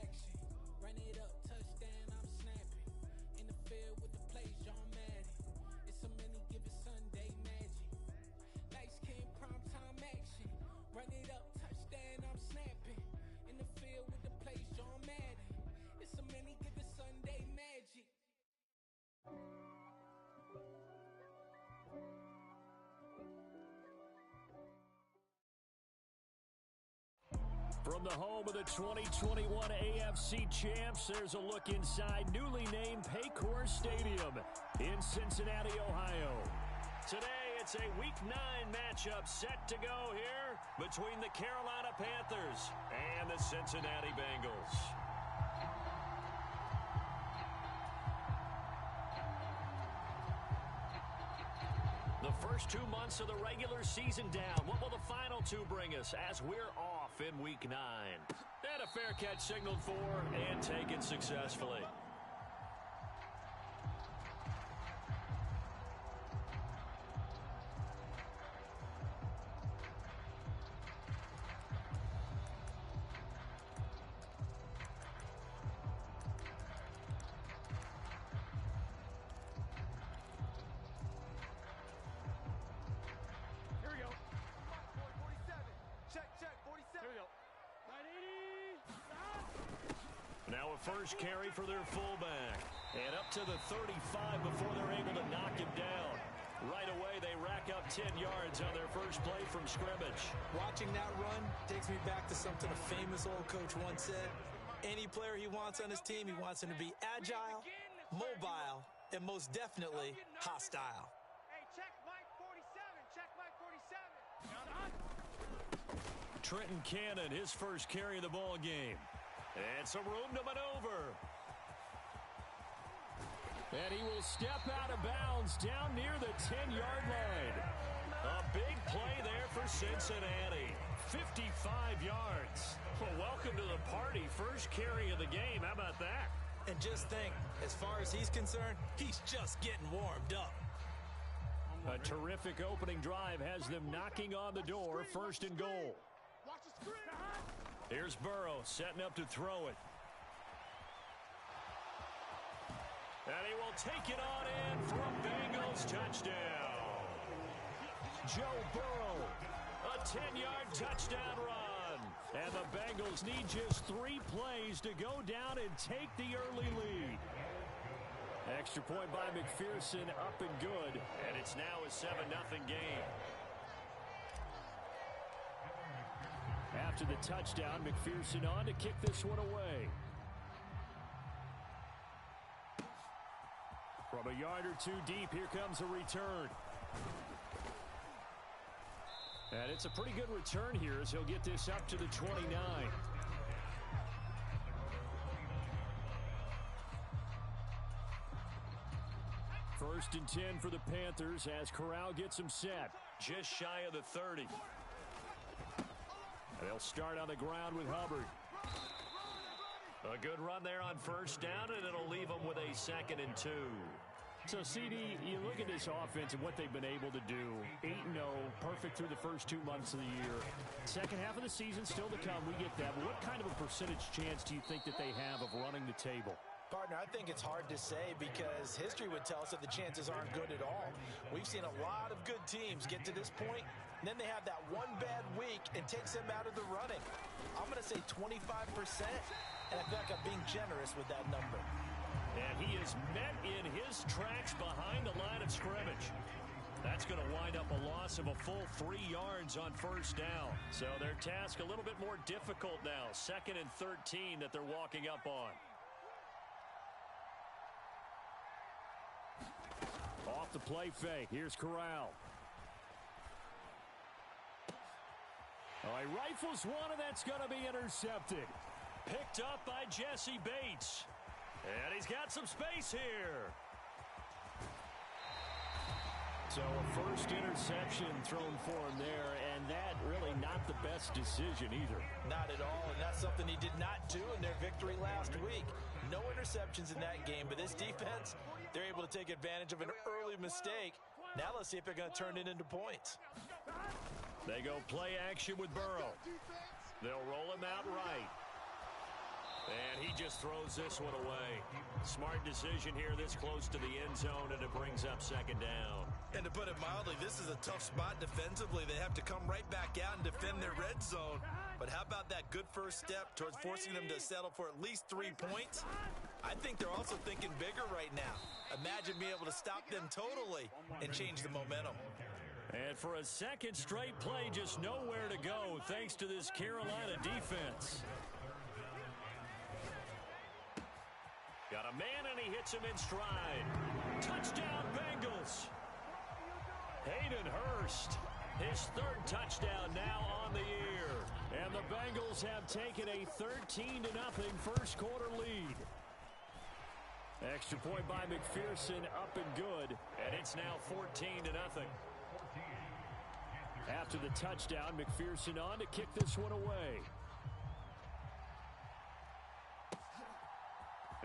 action. Run it up, touchdown, I'm snapping. In the field with the plays, John Madden. It's so many, give it Sunday magic. Lights came primetime action. Run it up, touchdown, I'm snapping. In the field with the plays, John Madden. It's so many, give it Sunday magic. From the home of the 2021 AFC champs, there's a look inside newly named Paycor Stadium in Cincinnati, Ohio. Today, it's a Week 9 matchup set to go here between the Carolina Panthers and the Cincinnati Bengals. The first 2 months of the regular season down. What will the final 2 bring us as we're off in Week 9? And a fair catch signaled for and taken successfully. Now a first carry for their fullback. And up to the 35 before they're able to knock him down. Right away, they rack up 10 yards on their first play from scrimmage. Watching that run takes me back to something a famous old coach once said. Any player he wants on his team, he wants him to be agile, mobile, and most definitely hostile. Hey, check Mike 47. Check Mike 47. Trenton Cannon, his first carry of the ball game. And some room to maneuver. And he will step out of bounds down near the 10-yard line. A big play there for Cincinnati. 55 yards. Well, welcome to the party. First carry of the game. How about that? And just think, as far as he's concerned, he's just getting warmed up. A terrific opening drive has them knocking on the door. First and goal. Watch the screen. Here's Burrow setting up to throw it. And he will take it on in for a Bengals touchdown. Joe Burrow, a 10-yard touchdown run. And the Bengals need just 3 plays to go down and take the early lead. Extra point by McPherson, up and good. And it's now a 7-0 game. After the touchdown, McPherson on to kick this one away. From a yard or 2 deep, here comes a return. And it's a pretty good return here as he'll get this up to the 29. First and 10 for the Panthers as Corral gets him set. Just shy of the 30. They'll start on the ground with Hubbard. A good run there on first down, and it'll leave them with a 2nd and 2. So, CD, you look at this offense and what they've been able to do. 8-0, perfect through the first 2 months of the year. Second half of the season still to come. We get that. But what kind of a percentage chance do you think that they have of running the table? Partner, I think it's hard to say because history would tell us that the chances aren't good at all. We've seen a lot of good teams get to this point, and then they have that one bad week and takes them out of the running. I'm going to say 25%, and I feel like I'm being generous with that number. And he is met in his tracks behind the line of scrimmage. That's going to wind up a loss of a full 3 yards on first down. So their task a little bit more difficult now. 2nd and 13 that they're walking up on. Off the play fake. Here's Corral. Oh, he rifles one, and that's going to be intercepted. Picked up by Jesse Bates. And he's got some space here. So a first interception thrown for him there, and that really not the best decision either. Not at all, and that's something he did not do in their victory last week. No interceptions in that game, but this defense, they're able to take advantage of an early mistake. Now let's see if they're going to turn it into points. They go play action with Burrow. They'll roll him out right. And he just throws this one away. Smart decision here this close to the end zone, and it brings up second down. And to put it mildly, this is a tough spot defensively. They have to come right back out and defend their red zone. But how about that good first step towards forcing them to settle for at least 3 points? I think they're also thinking bigger right now. Imagine being able to stop them totally and change the momentum. And for a second straight play, just nowhere to go thanks to this Carolina defense. Got a man, and he hits him in stride. Touchdown, Bengals. Hayden Hurst, his third touchdown now on the year. And the Bengals have taken a 13-0 first quarter lead. Extra point by McPherson, up and good. And it's now 14-0. After the touchdown, McPherson on to kick this one away.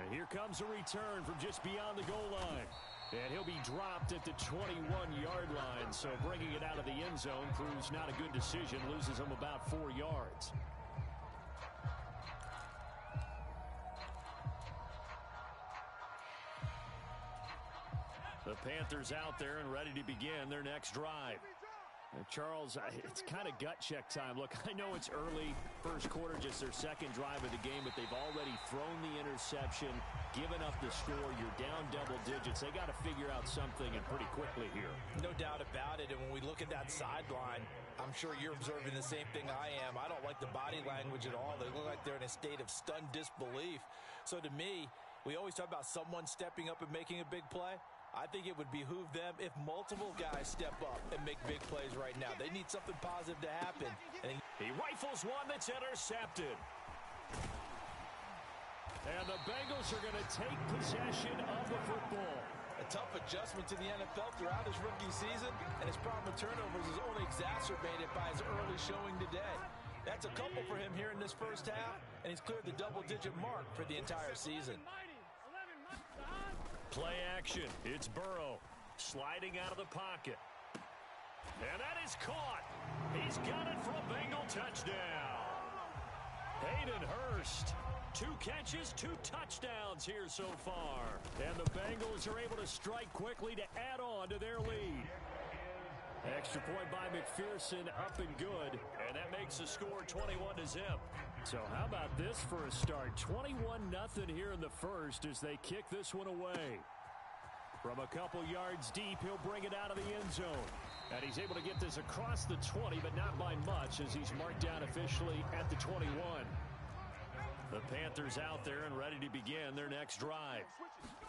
And here comes a return from just beyond the goal line. And he'll be dropped at the 21-yard line. So bringing it out of the end zone proves not a good decision. Loses him about 4 yards. The Panthers out there and ready to begin their next drive. Charles, it's kind of gut check time. Look, I know it's early, first quarter, just their second drive of the game, but they've already thrown the interception, given up the score. You're down double digits. They got to figure out something, and pretty quickly here. No doubt about it, and when we look at that sideline, I'm sure you're observing the same thing I am. I don't like the body language at all. They look like they're in a state of stunned disbelief. So to me, we always talk about someone stepping up and making a big play. I think it would behoove them if multiple guys step up and make big plays right now. They need something positive to happen. And he rifles one that's intercepted. And the Bengals are going to take possession of the football. A tough adjustment to the NFL throughout his rookie season, and his problem with turnovers is only exacerbated by his early showing today. That's a couple for him here in this first half, and he's cleared the double-digit mark for the entire season. Play action. It's Burrow sliding out of the pocket. And that is caught. He's got it for a Bengal touchdown. Hayden Hurst. 2 catches, 2 touchdowns here so far. And the Bengals are able to strike quickly to add on to their lead. Extra point by McPherson, up and good. And that makes the score 21-0. So how about this for a start? 21-0 here in the first as they kick this one away. From a couple yards deep, he'll bring it out of the end zone. And he's able to get this across the 20, but not by much as he's marked down officially at the 21. The Panthers out there and ready to begin their next drive.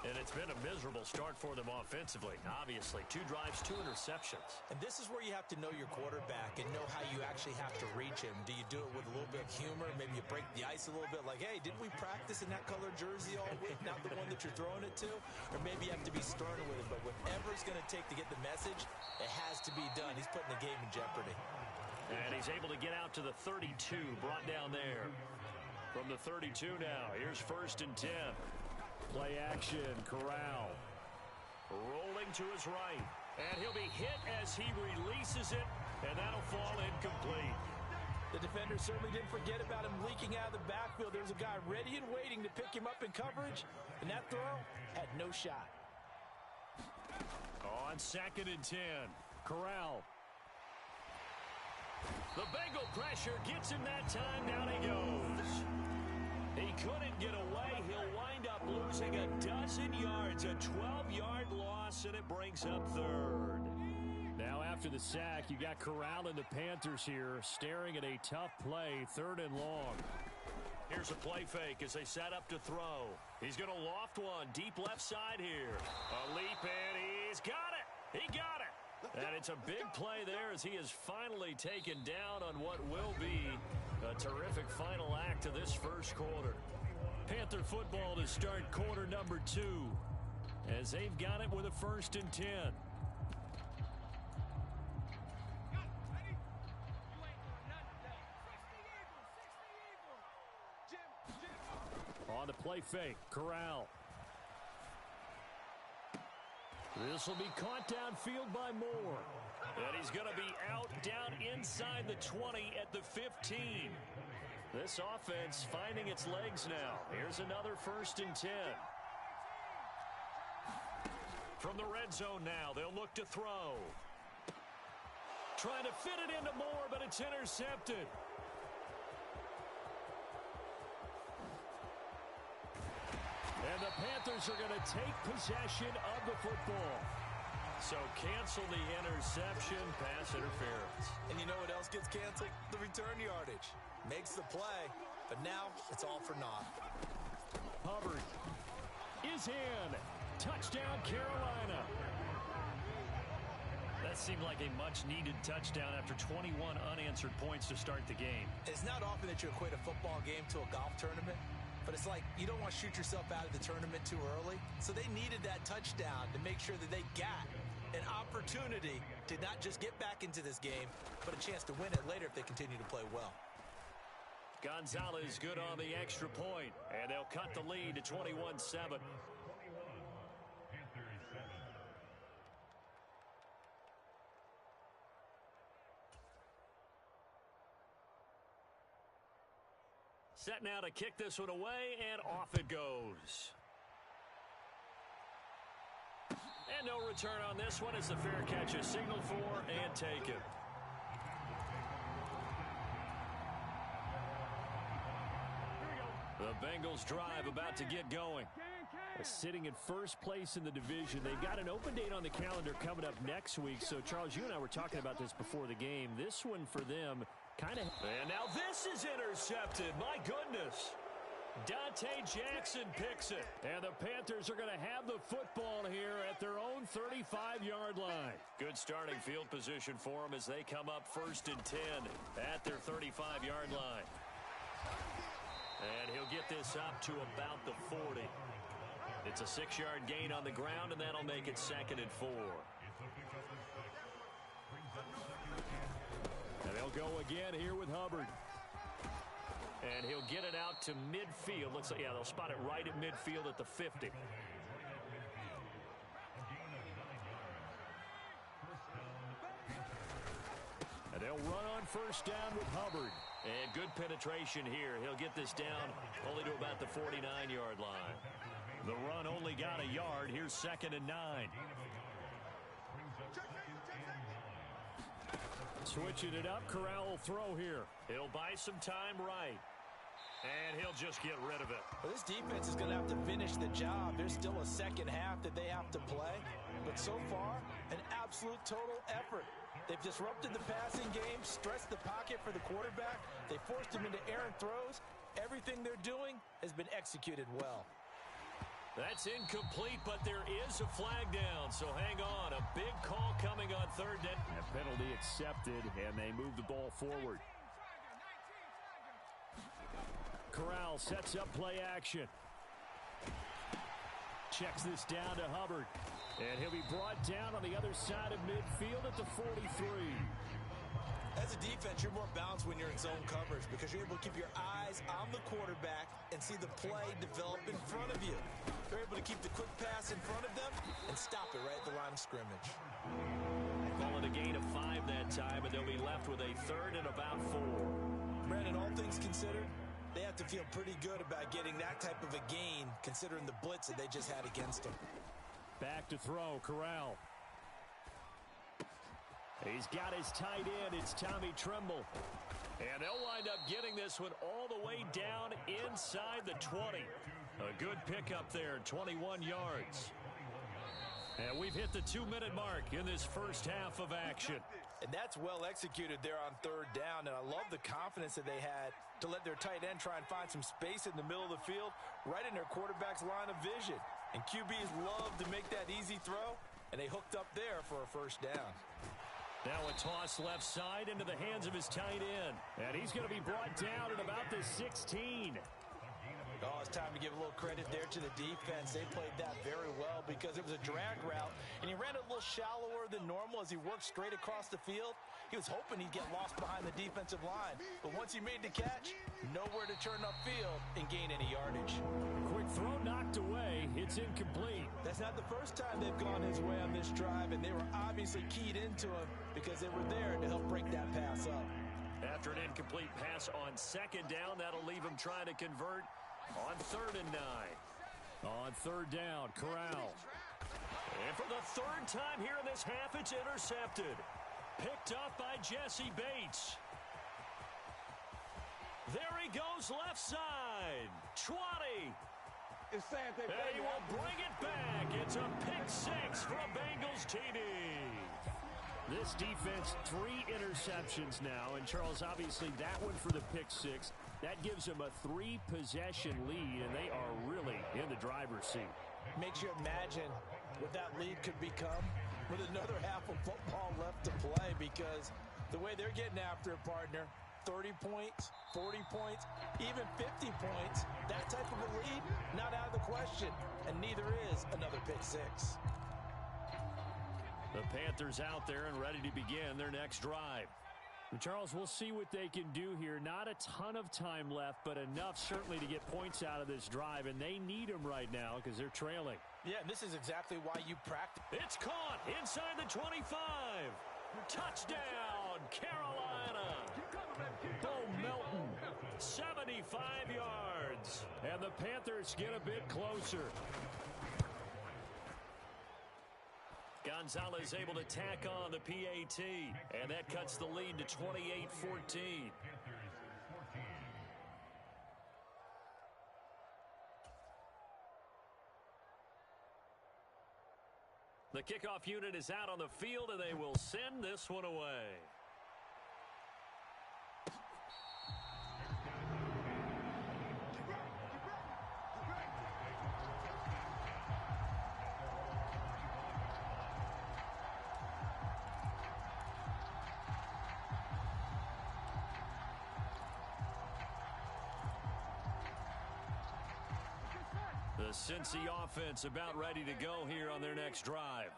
And it's been a miserable start for them offensively. Obviously, 2 drives, 2 interceptions. And this is where you have to know your quarterback and know how you actually have to reach him. Do you do it with a little bit of humor? Maybe you break the ice a little bit like, hey, didn't we practice in that color jersey all week, not the one that you're throwing it to? Or maybe you have to be stern with it. But whatever it's going to take to get the message, it has to be done. He's putting the game in jeopardy. And he's able to get out to the 32, brought down there. From the 32 now, here's 1st and 10. Play action, Corral. Rolling to his right. And he'll be hit as he releases it, and that'll fall incomplete. The defender certainly didn't forget about him leaking out of the backfield. There's a guy ready and waiting to pick him up in coverage, and that throw had no shot. On 2nd and 10, Corral. The Bengal pressure gets him that time. Down he goes. He couldn't get away. He'll wind up losing a dozen yards, a 12-yard loss, and it brings up 3rd. Now after the sack, you got Corral and the Panthers here staring at a tough play, 3rd and long. Here's a play fake as they set up to throw. He's going to loft one deep left side here. A leap, and he's got it. He got it. And it's a big play there as he is finally taken down on what will be a terrific final act of this first quarter. Panther football to start quarter number 2 as they've got it with a 1st and 10. On the play fake, Corral. This will be caught downfield by Moore. And he's going to be out down inside the 20 at the 15. This offense finding its legs now. Here's another 1st and 10. From the red zone now, they'll look to throw. Trying to fit it into Moore, but it's intercepted. And the Panthers are going to take possession of the football. So cancel the interception, pass interference. And you know what else gets canceled? The return yardage. Makes the play, but now it's all for naught. Hubbard is in. Touchdown, Carolina. That seemed like a much-needed touchdown after 21 unanswered points to start the game. It's not often that you equate a football game to a golf tournament, but it's like you don't want to shoot yourself out of the tournament too early. So they needed that touchdown to make sure that they got an opportunity to not just get back into this game, but a chance to win it later if they continue to play well. Gonzalez good on the extra point, and they'll cut the lead to 21-7. Set now to kick this one away, and off it goes. And no return on this one as the fair catch is signaled for and taken. The Bengals drive about to get going. Sitting in first place in the division. They've got an open date on the calendar coming up next week. So, Charles, you and I were talking about this before the game. This one for them kind of... And now this is intercepted. My goodness. Dante Jackson picks it. And the Panthers are going to have the football here at their own 35-yard line. Good starting field position for them as they come up 1st and 10 at their 35-yard line. And he'll get this up to about the 40. It's a 6-yard gain on the ground, and that'll make it 2nd and 4. And they'll go again here with Hubbard. And he'll get it out to midfield. Looks like, yeah, they'll spot it right at midfield at the 50. And they'll run on 1st down with Hubbard. And good penetration here. He'll get this down only to about the 49-yard line. The run only got a yard. Here's 2nd and 9. Switching it up, Corral will throw here. He'll buy some time right. And he'll just get rid of it. Well, this defense is going to have to finish the job. There's still a second half that they have to play. But so far, an absolute total effort. They've disrupted the passing game, stressed the pocket for the quarterback. They forced him into errant throws. Everything they're doing has been executed well. That's incomplete, but there is a flag down, so hang on. A big call coming on 3rd down. A penalty accepted, and they move the ball forward. Corral sets up play action. Checks this down to Hubbard. And he'll be brought down on the other side of midfield at the 43. As a defense, you're more balanced when you're in zone coverage because you're able to keep your eyes on the quarterback and see the play develop in front of you. They're able to keep the quick pass in front of them and stop it right at the line of scrimmage. Calling a gain of 5 that time, and they'll be left with a 3rd and about 4. Brandon, all things considered, they have to feel pretty good about getting that type of a gain considering the blitz that they just had against them. Back to throw, Corral. He's got his tight end. It's Tommy Tremble. And they'll wind up getting this one all the way down inside the 20. A good pickup there, 21 yards. And we've hit the 2-minute mark in this first half of action. And that's well executed there on 3rd down. And I love the confidence that they had to let their tight end try and find some space in the middle of the field, right in their quarterback's line of vision. And QBs love to make that easy throw, and they hooked up there for a 1st down. Now a toss left side into the hands of his tight end. And he's going to be brought down at about the 16. Oh, it's time to give a little credit there to the defense. They played that very well because it was a drag route, and he ran it a little shallower than normal as he worked straight across the field. He was hoping he'd get lost behind the defensive line, but once he made the catch, nowhere to turn upfield and gain any yardage. Quick throw knocked away. It's incomplete. That's not the first time they've gone his way on this drive, and they were obviously keyed into him because they were there to help break that pass up. After an incomplete pass on second down, that'll leave him trying to convert on 3rd and 9. On 3rd down, Corral. And for the 3rd time here in this half, it's intercepted. Picked up by Jesse Bates. There he goes left side. 20. It's sad they And he will bring it back. It's a pick 6 for a Bengals TD. This defense, 3 interceptions now. And, Charles, obviously that one for the pick 6. That gives them a 3-possession lead, and they are really in the driver's seat. Makes you imagine what that lead could become with another half of football left to play, because the way they're getting after it, partner, 30 points, 40 points, even 50 points, that type of a lead, not out of the question, and neither is another pick 6. The Panthers out there and ready to begin their next drive. And Charles, we'll see what they can do here. Not a ton of time left, but enough certainly to get points out of this drive, and they need them right now because they're trailing. Yeah, and this is exactly why you practice. It's caught inside the 25. Touchdown, Carolina. Bo Melton, 75 yards. And the Panthers get a bit closer. Gonzalez able to tack on the PAT, and that cuts the lead to 28-14. The kickoff unit is out on the field, and they will send this one away. The Cincy offense about ready to go here on their next drive.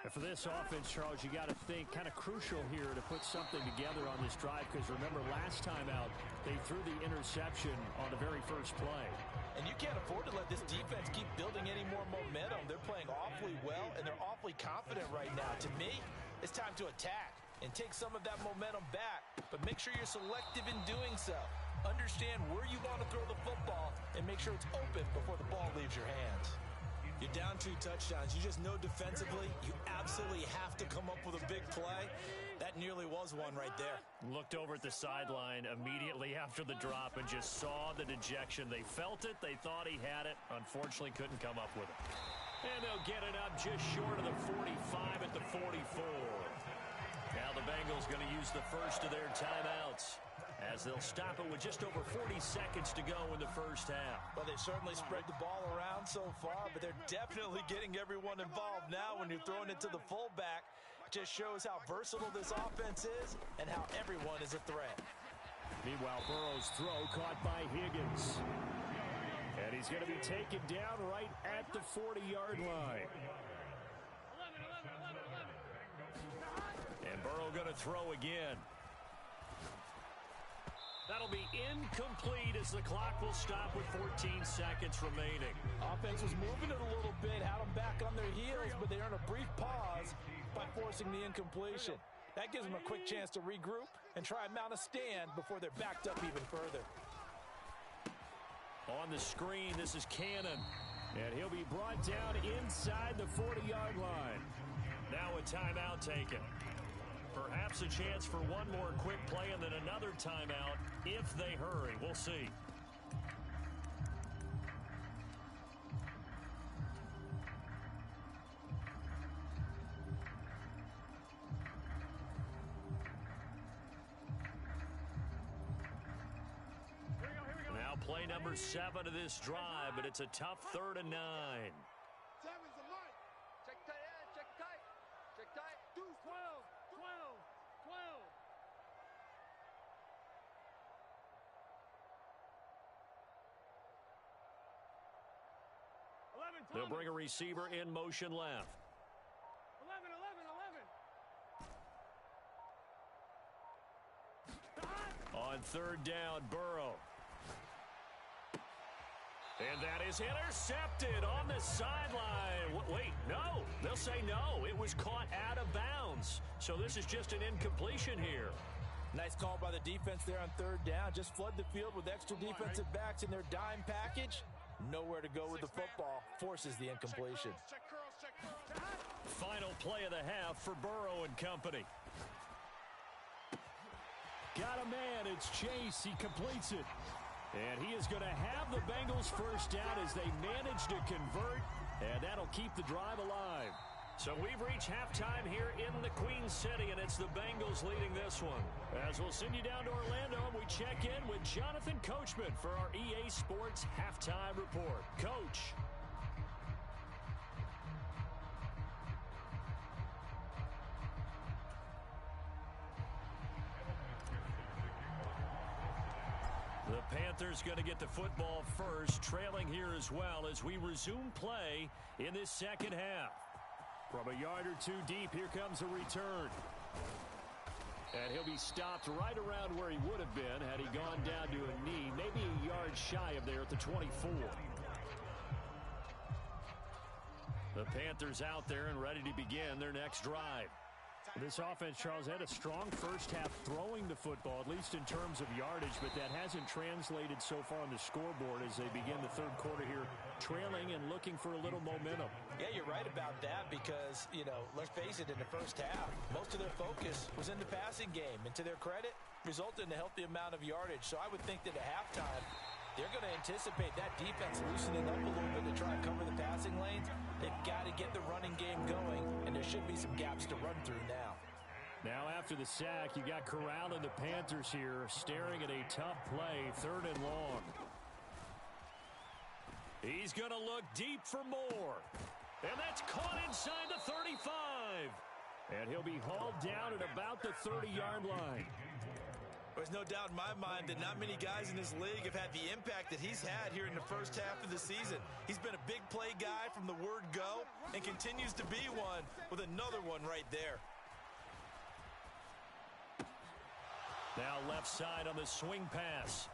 And for this offense, Charles, you got to think kind of crucial here to put something together on this drive, because remember last time out they threw the interception on the very first play. And you can't afford to let this defense keep building any more momentum. They're playing awfully well, and they're awfully confident right now. To me, it's time to attack and take some of that momentum back, but make sure you're selective in doing so. Understand where you want to throw the football and make sure it's open before the ball leaves your hands. You're down 2 touchdowns. You just know defensively you absolutely have to come up with a big play. That nearly was one right there. Looked over at the sideline immediately after the drop and just saw the dejection. They felt it. They thought he had it. Unfortunately, couldn't come up with it. And they'll get it up just short of the 45 at the 44. Now the Bengals going to use the first of their timeouts, as they'll stop it with just over 40 seconds to go in the first half. Well, they certainly spread the ball around so far, but they're definitely getting everyone involved now when you're throwing it to the fullback. Just shows how versatile this offense is and how everyone is a threat. Meanwhile, Burrow's throw caught by Higgins. And he's going to be taken down right at the 40-yard line. And Burrow going to throw again. That'll be incomplete as the clock will stop with 14 seconds remaining. Offense was moving it a little bit, had them back on their heels, but they earned a brief pause by forcing the incompletion. That gives them a quick chance to regroup and try and mount a stand before they're backed up even further. On the screen, this is Cannon. And he'll be brought down inside the 40-yard line. Now a timeout taken. Perhaps a chance for one more quick play and then another timeout if they hurry. We'll see. Now play number 7 of this drive, but it's a tough 3rd and 9. 7's a mic. Check tight end, check tight. Check tight. 12, 12, 12. They'll bring a receiver in motion left. 11, 11, 11. On 3rd down, Burrow. And that is intercepted on the sideline. Wait, no. They'll say no. It was caught out of bounds. So this is just an incompletion here. Nice call by the defense there on third down. Just flood the field with extra defensive backs in their dime package. Nowhere to go with the football. Forces the incompletion. Final play of the half for Burrow and company. Got a man. It's Chase. He completes it. And he is going to have the Bengals first down as they manage to convert. And that'll keep the drive alive. So we've reached halftime here in the Queen City, and it's the Bengals leading this one. As we'll send you down to Orlando, and we check in with Jonathan Coachman for our EA Sports Halftime Report. Coach. The Panthers going to get the football first, trailing here as well as we resume play in this second half. From a yard or two deep, here comes a return. And he'll be stopped right around where he would have been had he gone down to a knee, maybe a yard shy of there at the 24. The Panthers out there and ready to begin their next drive. This offense, Charles, had a strong first half throwing the football, at least in terms of yardage, but that hasn't translated so far on the scoreboard as they begin the third quarter here, trailing and looking for a little momentum. Yeah, you're right about that because, let's face it, in the first half, most of their focus was in the passing game. And to their credit, resulted in a healthy amount of yardage. So I would think that at halftime, they're going to anticipate that defense loosening up a little bit to try and cover the passing lanes. They've got to get the running game going, and there should be some gaps to run through now. Now after the sack, you got Corral and the Panthers here staring at a tough play, 3rd and long. He's going to look deep for more. And that's caught inside the 35. And he'll be hauled down at about the 30-yard line. There's no doubt in my mind that not many guys in this league have had the impact that he's had here in the first half of the season. He's been a big play guy from the word go and continues to be one with another one right there. Now left side on the swing pass.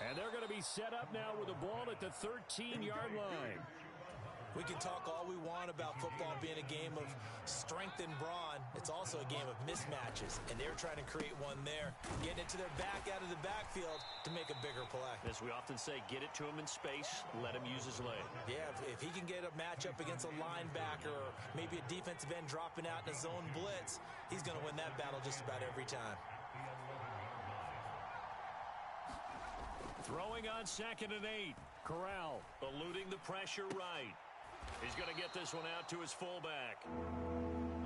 And they're going to be set up now with the ball at the 13-yard line. We can talk all we want about football being a game of strength and brawn. It's also a game of mismatches, and they're trying to create one there, getting it to their back out of the backfield to make a bigger play. As we often say, get it to him in space, let him use his leg. Yeah, if he can get a matchup against a linebacker or maybe a defensive end dropping out in a zone blitz, he's going to win that battle just about every time. Throwing on 2nd and 8. Corral eluding the pressure right. He's going to get this one out to his fullback.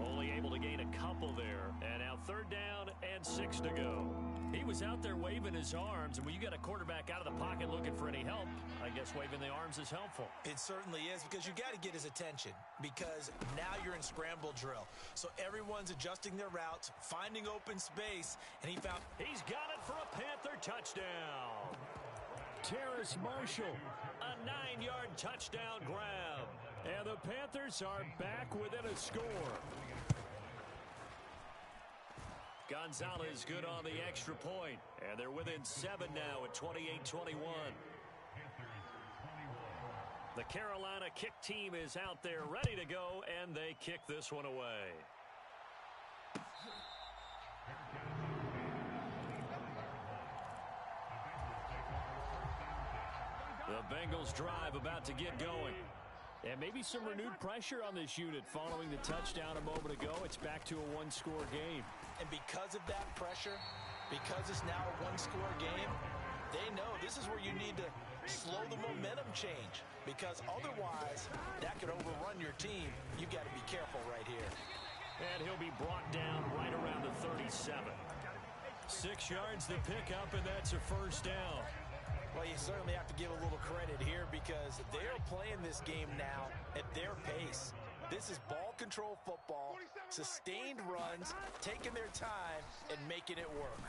Only able to gain a couple there. And now 3rd down and 6 to go. He was out there waving his arms, and when you got a quarterback out of the pocket looking for any help, I guess waving the arms is helpful. It certainly is, because you got to get his attention, because now you're in scramble drill. So everyone's adjusting their routes, finding open space, and he's got it for a Panther touchdown. Terrace Marshall, a 9-yard touchdown grab. And the Panthers are back within a score. Gonzalez good on the extra point. And they're within 7 now at 28-21. The Carolina kick team is out there ready to go, and they kick this one away. The Bengals drive about to get going. And maybe some renewed pressure on this unit following the touchdown a moment ago. It's back to a one-score game. And because of that pressure, because it's now a one-score game, they know this is where you need to slow the momentum change. Because otherwise, that could overrun your team. You've got to be careful right here. And he'll be brought down right around the 37. 6 yards to pick up, and that's a first down. Well, you certainly have to give a little credit here because they're playing this game now at their pace. This is ball control football, sustained runs, taking their time, and making it work.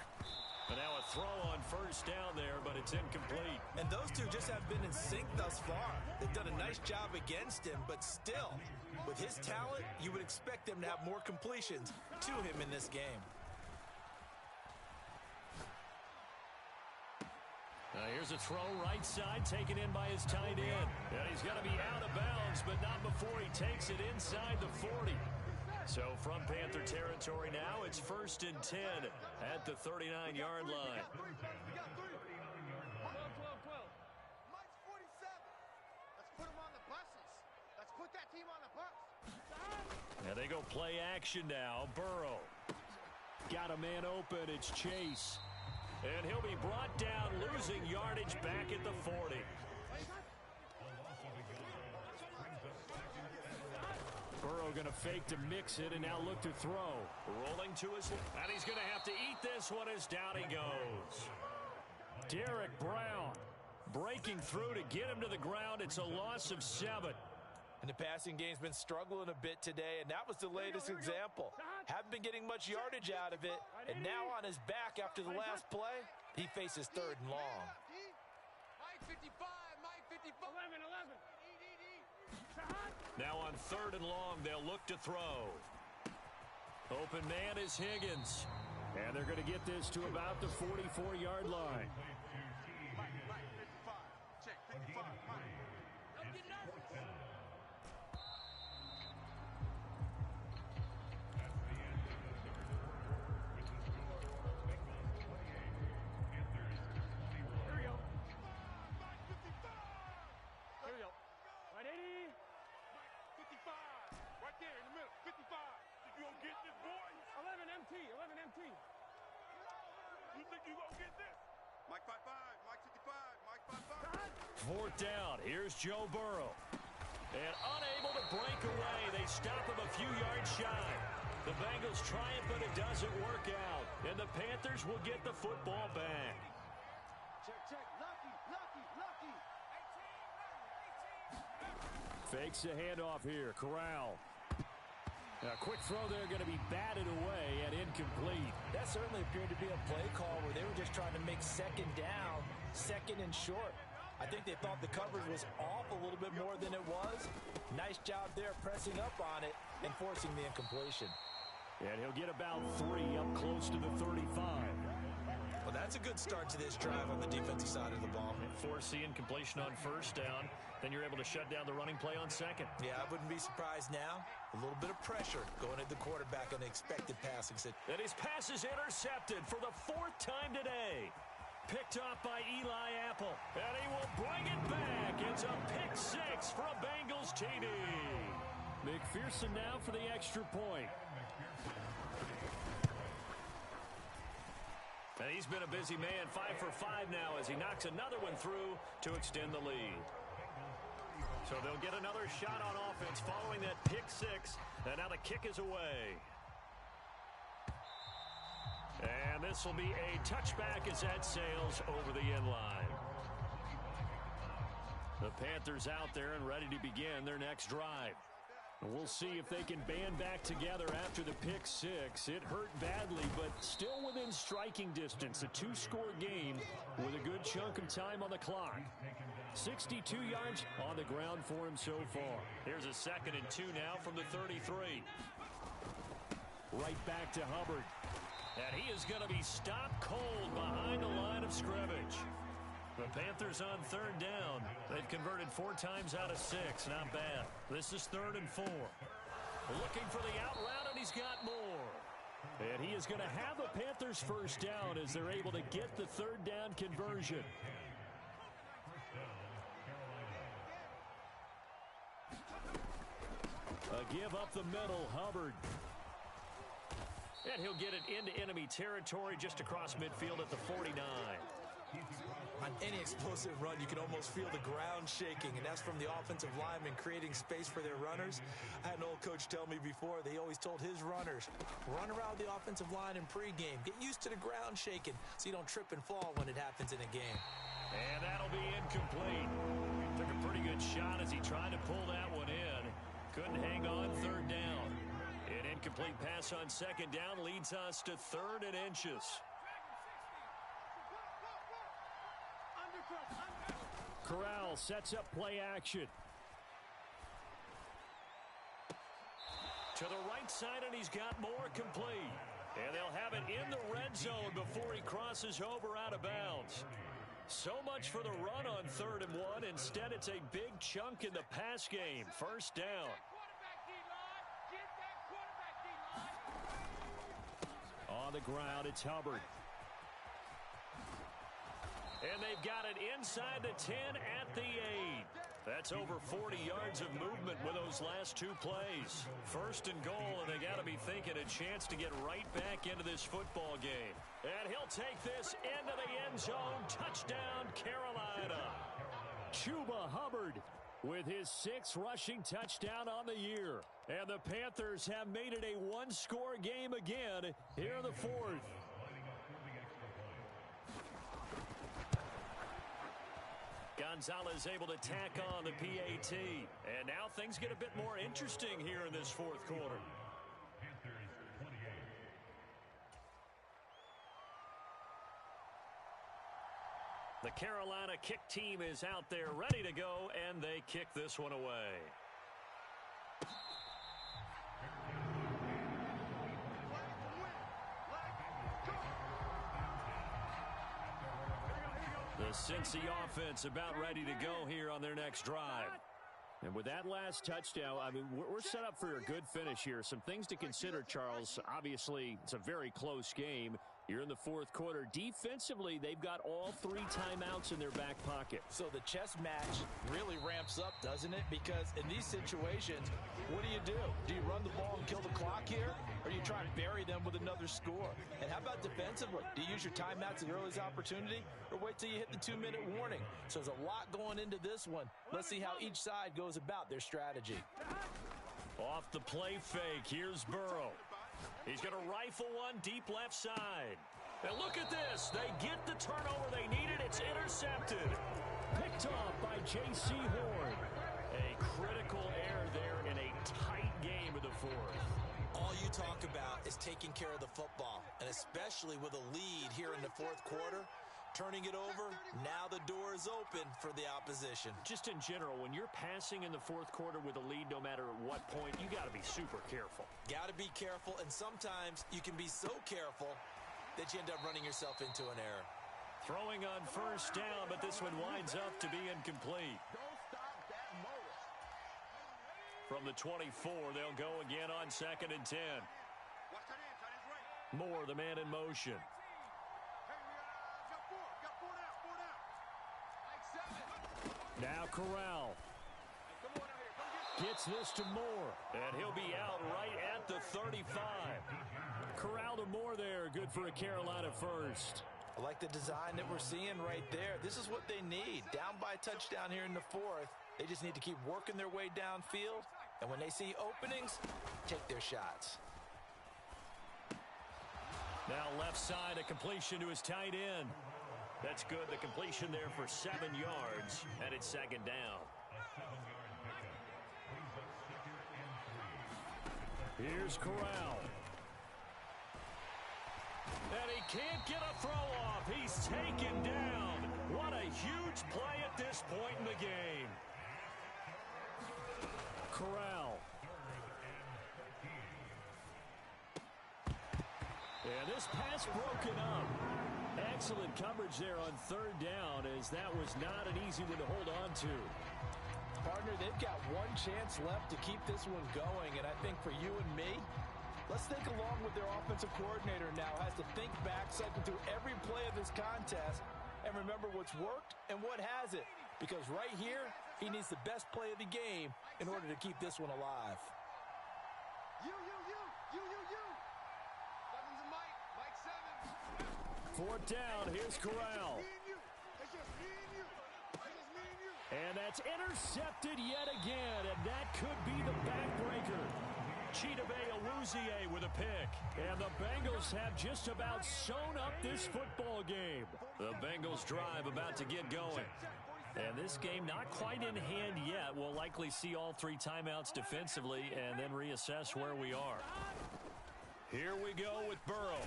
And now a throw on first down there, but it's incomplete. And those two just have been in sync thus far. They've done a nice job against him, but still, with his talent, you would expect them to have more completions to him in this game. Here's a throw right side taken in by his tight end. And he's going to be out of bounds, but not before he takes it inside the 40. So from Panther territory now, it's 1st and 10 at the 39-yard line. We got 3. 12. Mike's 47. Let's put him on the buses. Let's put that team on the bus. And they go play action now. Burrow. Got a man open. It's Chase. And he'll be brought down, losing yardage back at the 40. Burrow going to fake to mix it and now look to throw. Rolling to his left. And he's going to have to eat this one as down he goes. Derek Brown breaking through to get him to the ground. It's a loss of 7. And the passing game's been struggling a bit today, and that was the latest example. Haven't been getting much yardage out of it, and now on his back after the last play, he faces 3rd and long. Mike 55, Mike 55. 11. Now on 3rd and long, they'll look to throw. Open man is Higgins. And they're going to get this to about the 44-yard line. Mike 55. Check 55, Mike. Don't get nervous. You think you gonna get this? Mike 55, Mike 55, Mike 55. 4th down. Here's Joe Burrow. And unable to break away. They stop him a few yards shy. The Bengals try it, but it doesn't work out. And the Panthers will get the football back. Check. Lucky. Fakes the handoff here. Corral. A quick throw there going to be batted away and incomplete. That certainly appeared to be a play call where they were just trying to make 2nd down, 2nd and short. I think they thought the coverage was off a little bit more than it was. Nice job there pressing up on it and forcing the incompletion. And he'll get about 3 up close to the 35. Well, that's a good start to this drive on the defensive side of the ball. Force the incompletion on 1st down. Then you're able to shut down the running play on 2nd. Yeah, I wouldn't be surprised now. A little bit of pressure going at the quarterback on the expected passing set. And his pass is intercepted for the 4th time today. Picked off by Eli Apple. And he will bring it back. It's a pick 6 for a Bengals TD. McPherson now for the extra point. And he's been a busy man, 5 for 5 now as he knocks another one through to extend the lead. So they'll get another shot on offense following that pick 6. And now the kick is away. And this will be a touchback as that sails over the end line. The Panthers out there and ready to begin their next drive. We'll see if they can band back together after the pick 6. It hurt badly, but still within striking distance. A 2-score game with a good chunk of time on the clock. 62 yards on the ground for him so far. Here's a 2nd and 2 now from the 33. Right back to Hubbard. And he is going to be stopped cold behind the line of scrimmage. The Panthers on 3rd down. They've converted 4 times out of 6. Not bad. This is 3rd and 4. Looking for the out route, and he's got more. And he is going to have a Panthers 1st down as they're able to get the 3rd down conversion. A give up the middle, Hubbard. And he'll get it into enemy territory just across midfield at the 49. On any explosive run, you can almost feel the ground shaking, and that's from the offensive linemen creating space for their runners. I had an old coach tell me before, they always told his runners, run around the offensive line in pregame. Get used to the ground shaking so you don't trip and fall when it happens in a game. And that'll be incomplete. Took a pretty good shot as he tried to pull that one in. Couldn't hang on 3rd down. An incomplete pass on 2nd down leads us to 3rd and inches. Corral sets up play action. To the right side, and he's got more complete. And they'll have it in the red zone before he crosses over out of bounds. So much for the run on 3rd and 1. Instead, it's a big chunk in the pass game. 1st down. on the ground. It's Hubbard. And they've got it inside the 10 at the 8. That's over 40 yards of movement with those last two plays. First and goal, and they got to be thinking a chance to get right back into this football game. And he'll take this into the end zone. Touchdown, Carolina. Chuba Hubbard with his 6th rushing touchdown on the year. And the Panthers have made it a one-score game again here in the 4th. Gonzalez able to tack on the PAT. And now things get a bit more interesting here in this 4th quarter. The Carolina kick team is out there ready to go, and they kick this one away. The Cincy offense about ready to go here on their next drive. And with that last touchdown, I mean, we're set up for a good finish here. Some things to consider, Charles. Obviously, it's a very close game. You're in the 4th quarter. Defensively, they've got all 3 timeouts in their back pocket. So the chess match really ramps up, doesn't it? Because in these situations, what do? Do you run the ball and kill the clock here? Or do you try and bury them with another score? And how about defensively? Do you use your timeouts at the earliest opportunity? Or wait till you hit the 2-minute warning? So there's a lot going into this one. Let's see how each side goes about their strategy. Off the play fake, here's Burrow. He's going to rifle one deep left side. And look at this. They get the turnover they needed. It's intercepted. Picked off by J.C. Horn. A critical error there in a tight game of the 4th. All you talk about is taking care of the football, and especially with a lead here in the 4th quarter. Turning it over, now the door is open for the opposition. Just in general, when you're passing in the 4th quarter with a lead, no matter at what point, you got to be super careful. Got to be careful, and sometimes you can be so careful that you end up running yourself into an error. Throwing on first down, but this one winds up to be incomplete. From the 24, they'll go again on 2nd and 10. Moore, the man in motion. Now Corral gets this to Moore, and he'll be out right at the 35. Corral to Moore there, good for a Carolina first. I like the design that we're seeing right there. This is what they need. Down by a touchdown here in the 4th. They just need to keep working their way downfield, and when they see openings, take their shots. Now left side, a completion to his tight end. That's good. The completion there for 7 yards, and it's 2nd down. Here's Corral. And he can't get a throw off. He's taken down. What a huge play at this point in the game. Corral. And this pass broken up. Excellent coverage there on 3rd down, as that was not an easy one to hold on to. Partner, they've got one chance left to keep this one going, and I think for you and me, let's think along with their offensive coordinator now. Has to think back, cycle through every play of this contest, and remember what's worked and what hasn't. Because right here, he needs the best play of the game in order to keep this one alive. You. Seven's a Mike. Mike 7. 4th down, here's Corral. Me and you. It's just me and you. It's just me and you. And that's intercepted yet again, and that could be the backbreaker. Chidobe Awuzie with a pick. And the Bengals have just about sewn up this football game. The Bengals drive about to get going. And this game not quite in hand yet. We'll likely see all 3 timeouts defensively and then reassess where we are. Here we go with Burrow.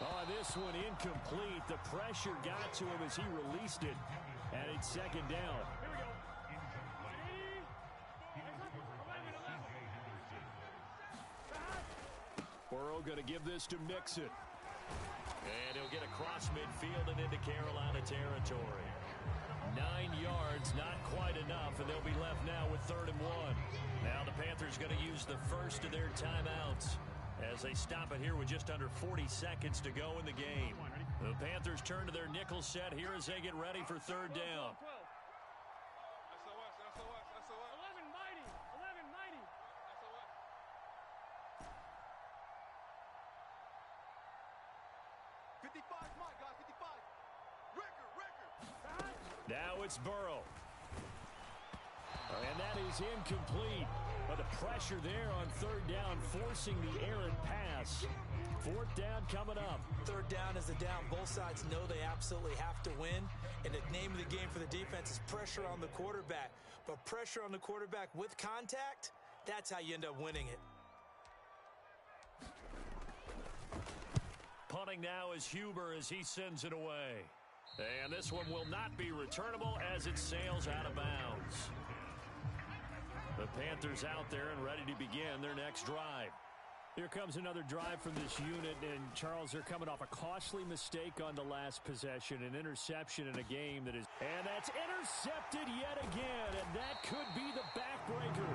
Oh, this one incomplete. The pressure got to him as he released it. And it's 2nd down. Burrow going to give this to Mixon. And he'll get across midfield and into Carolina territory. 9 yards, not quite enough, and they'll be left now with 3rd and 1. Now the Panthers going to use the first of their timeouts. as they stop it here with just under 40 seconds to go in the game. The Panthers turn to their nickel set here as they get ready for third down. 55, my guy, 55. Record. Now it's Burrow. And that is incomplete. But the pressure there on third down, forcing the errant pass. Fourth down coming up. Third down is the down. Both sides know they absolutely have to win. And the name of the game for the defense is pressure on the quarterback. But pressure on the quarterback with contact, that's how you end up winning it. Punting now is Huber as he sends it away. And this one will not be returnable as it sails out of bounds. The Panthers out there and ready to begin their next drive. Here comes another drive from this unit, and Charles, they're coming off a costly mistake on the last possession, an interception in a game that is... And that's intercepted yet again, and that could be the backbreaker.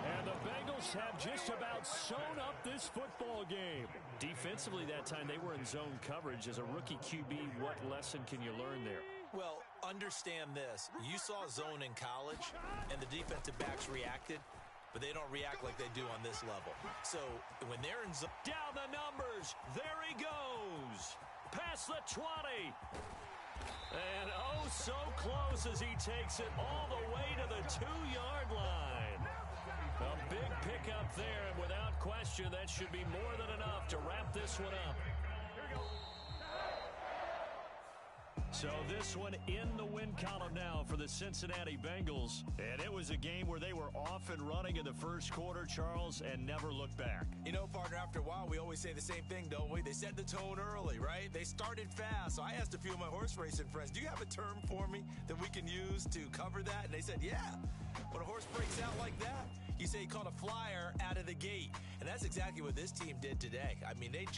And the Bengals have just about sewn up this football game. Defensively that time, they were in zone coverage. As a rookie QB, what lesson can you learn there? Well, understand this. You saw zone in college, and the defensive backs reacted, but they don't react like they do on this level. So when they're in zone... Down the numbers. There he goes. Past the 20. And oh, so close as he takes it all the way to the 2-yard line. A big pickup there, and without question, that should be more than enough to wrap this one up. So this one in the win column now for the Cincinnati Bengals. And it was a game where they were off and running in the first quarter, Charles, and never looked back. You know, partner, after a while, we always say the same thing, don't we? They set the tone early, right? They started fast. So I asked a few of my horse racing friends, do you have a term for me that we can use to cover that? And they said, yeah. When a horse breaks out like that, you say he caught a flyer out of the gate. And that's exactly what this team did today. I mean, they jumped.